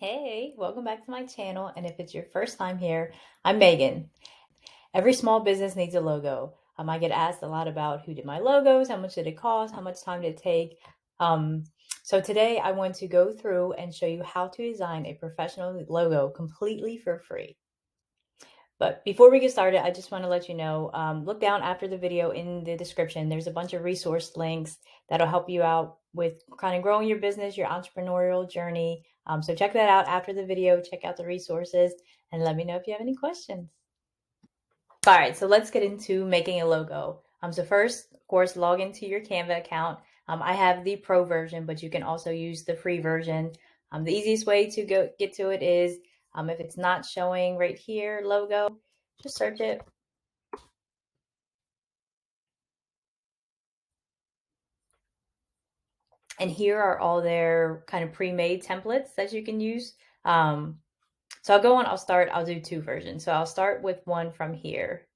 Hey, welcome back to my channel. And if it's your first time here, I'm Megan. Every small business needs a logo. I get asked a lot about who did my logos, how much did it cost, how much time did it take. Um, so today I want to go through and show you how to design a professional logo completely for free. But before we get started, I just want to let you know, look down after the video in the description. There's a bunch of resource links that'll help you out with kind of growing your business, your entrepreneurial journey. So check that out after the video, check out the resources, and let me know if you have any questions. All right, so let's get into making a logo. So first, of course, log into your Canva account. I have the pro version, but you can also use the free version. The easiest way to get to it is if it's not showing right here, logo, just search it. And here are all their kind of pre-made templates that you can use. So I'll do two versions. So I'll start with one from here.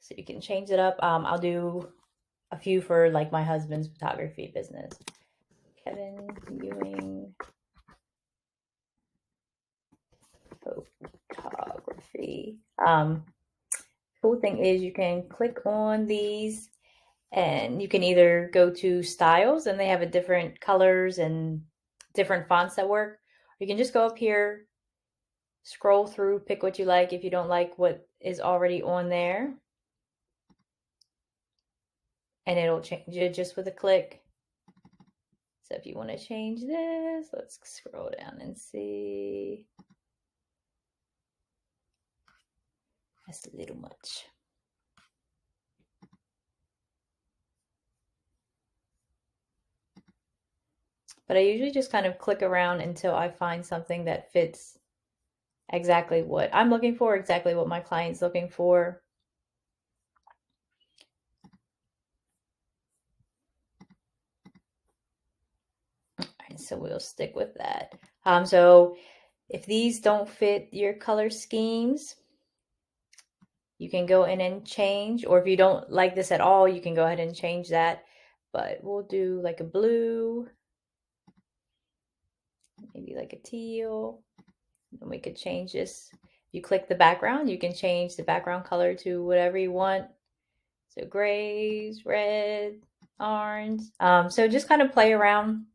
So you can change it up. I'll do a few for like my husband's photography business. Kevin Ewing photography. Cool thing is you can click on these and you can either go to styles and they have a different colors and different fonts that work. You can just go up here, scroll through, pick what you like if you don't like what is already on there. And it'll change it just with a click. So if you want to change this, let's scroll down and see. That's a little much. But I usually just kind of click around until I find something that fits exactly what I'm looking for, exactly what my client's looking for. And so we'll stick with that. So if these don't fit your color schemes, you can go in and change, or if you don't like this at all, you can go ahead and change that. But we'll do like a blue, maybe like a teal, and we could change this. You click the background, you can change the background color to whatever you want. So grays, red, orange. So just kind of play around.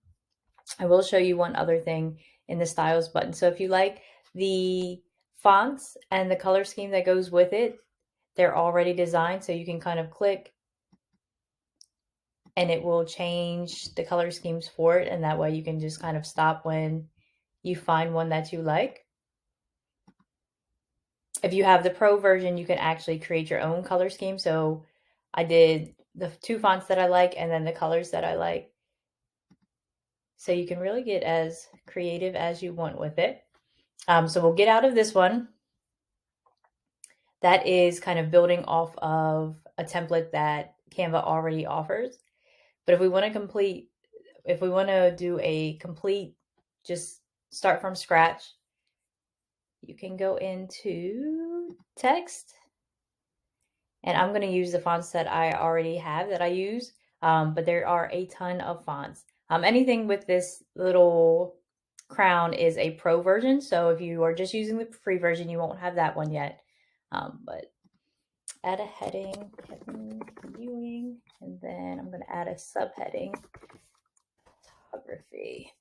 I will show you one other thing in the styles button. So if you like the fonts and the color scheme that goes with it, they're already designed. So you can kind of click and it will change the color schemes for it. And that way you can just kind of stop when you find one that you like. If you have the pro version, you can actually create your own color scheme. So I did the two fonts that I like and then the colors that I like. So you can really get as creative as you want with it. So we'll get out of this one. That is kind of building off of a template that Canva already offers. But if we want to do a complete, just start from scratch, you can go into text. And I'm going to use the fonts that I already have that I use. But there are a ton of fonts. Anything with this little crown is a pro version. So if you are just using the free version, you won't have that one yet. But add a heading, Kevin Ewing, and then I'm going to add a subheading, photography.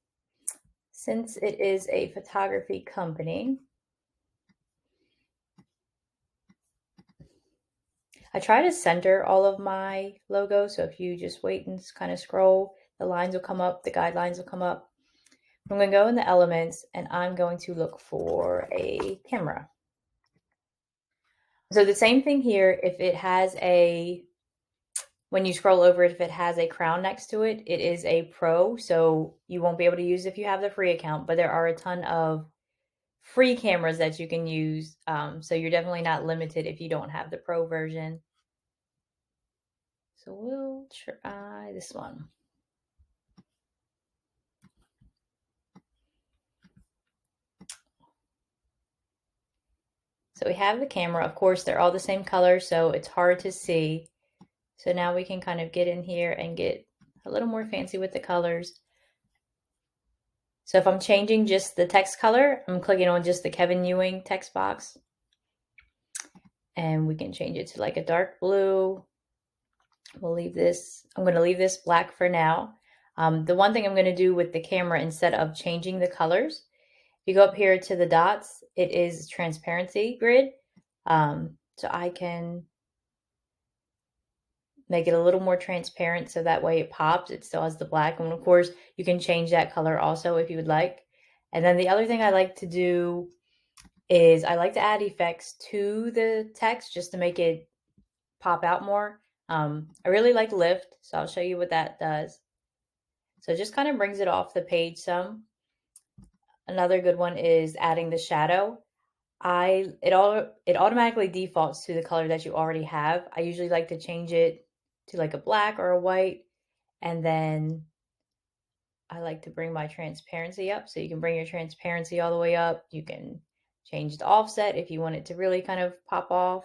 Since it is a photography company, I try to center all of my logos. So if you just wait and kind of scroll, the lines will come up, the guidelines will come up. I'm going to go in the elements and I'm going to look for a camera. So the same thing here, if it has when you scroll over it, if it has a crown next to it, it is a pro. So you won't be able to use it if you have the free account, but there are a ton of free cameras that you can use. So you're definitely not limited if you don't have the pro version. So we'll try this one. So we have the camera. Of course, they're all the same color, so it's hard to see. So now we can kind of get in here and get a little more fancy with the colors. So if I'm changing just the text color, I'm clicking on just the Kevin Ewing text box. And we can change it to like a dark blue. We'll leave this, I'm going to leave this black for now. The one thing I'm going to do with the camera, instead of changing the colors, if you go up here to the dots, it is transparency grid. So I can make it a little more transparent so that way it pops. It still has the black. And of course, you can change that color also if you would like. And then the other thing I like to do is I like to add effects to the text just to make it pop out more. I really like lift, so I'll show you what that does. So it just kind of brings it off the page some. Another good one is adding the shadow. It automatically defaults to the color that you already have. I usually like to change it to like a black or a white, and then I like to bring my transparency up. So you can bring your transparency all the way up. You can change the offset if you want it to really kind of pop off.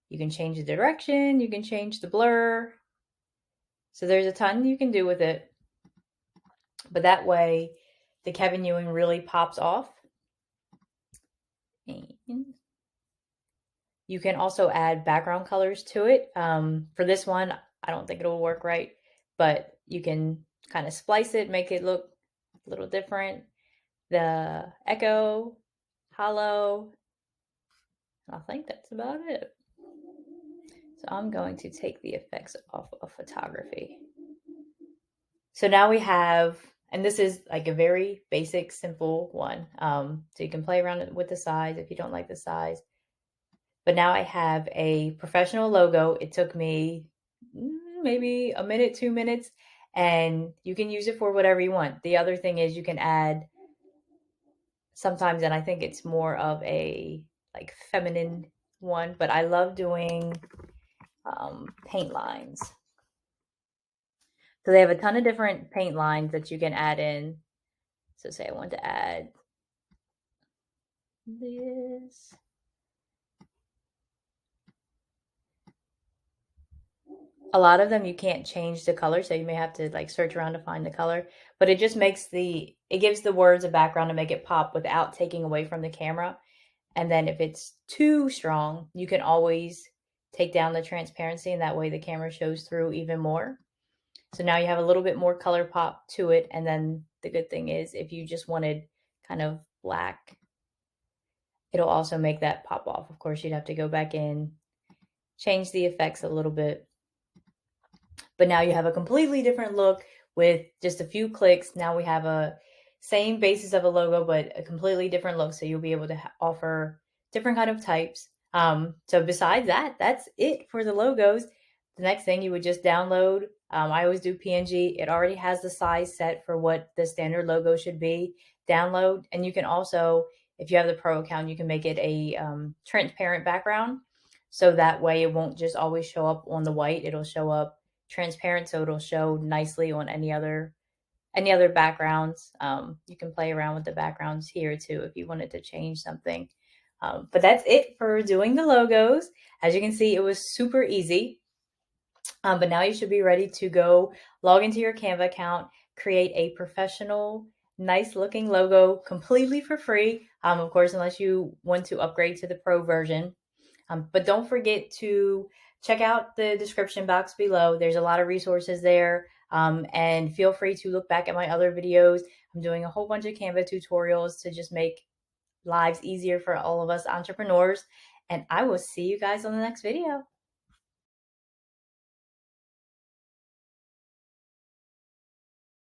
You can change the direction, you can change the blur. So there's a ton you can do with it. But that way the Kevin Ewing really pops off. And you can also add background colors to it. For this one, I don't think it'll work right, but you can kind of splice it, make it look a little different. The echo, hollow, I think that's about it. So I'm going to take the effects off of photography. So now we have, and this is like a very basic, simple one. So you can play around with the size if you don't like the size. But now I have a professional logo. It took me maybe a minute, 2 minutes, and you can use it for whatever you want. The other thing is you can add sometimes, and I think it's more of a like feminine one, but I love doing paint lines. So they have a ton of different paint lines that you can add in. So say I want to add this. A lot of them you can't change the color, so you may have to like search around to find the color, but it just makes it gives the words a background to make it pop without taking away from the camera. And then if it's too strong, you can always take down the transparency, and that way the camera shows through even more. So now you have a little bit more color pop to it. And then the good thing is if you just wanted kind of black, it'll also make that pop off. Of course, you'd have to go back in, change the effects a little bit. But now you have a completely different look with just a few clicks. Now we have a same basis of a logo, but a completely different look. So you'll be able to offer different kind of types. So besides that, that's it for the logos. The next thing you would just download. I always do PNG. It already has the size set for what the standard logo should be. Download, and you can also, if you have the pro account, you can make it a transparent background. So that way it won't just always show up on the white. It'll show up transparent, so it'll show nicely on any other backgrounds. You can play around with the backgrounds here too if you wanted to change something. But that's it for doing the logos. As you can see, it was super easy. But now you should be ready to go log into your Canva account, create a professional, nice looking logo completely for free. Of course, unless you want to upgrade to the pro version. But don't forget to check out the description box below. There's a lot of resources there. And feel free to look back at my other videos. I'm doing a whole bunch of Canva tutorials to just make lives easier for all of us entrepreneurs. And I will see you guys on the next video.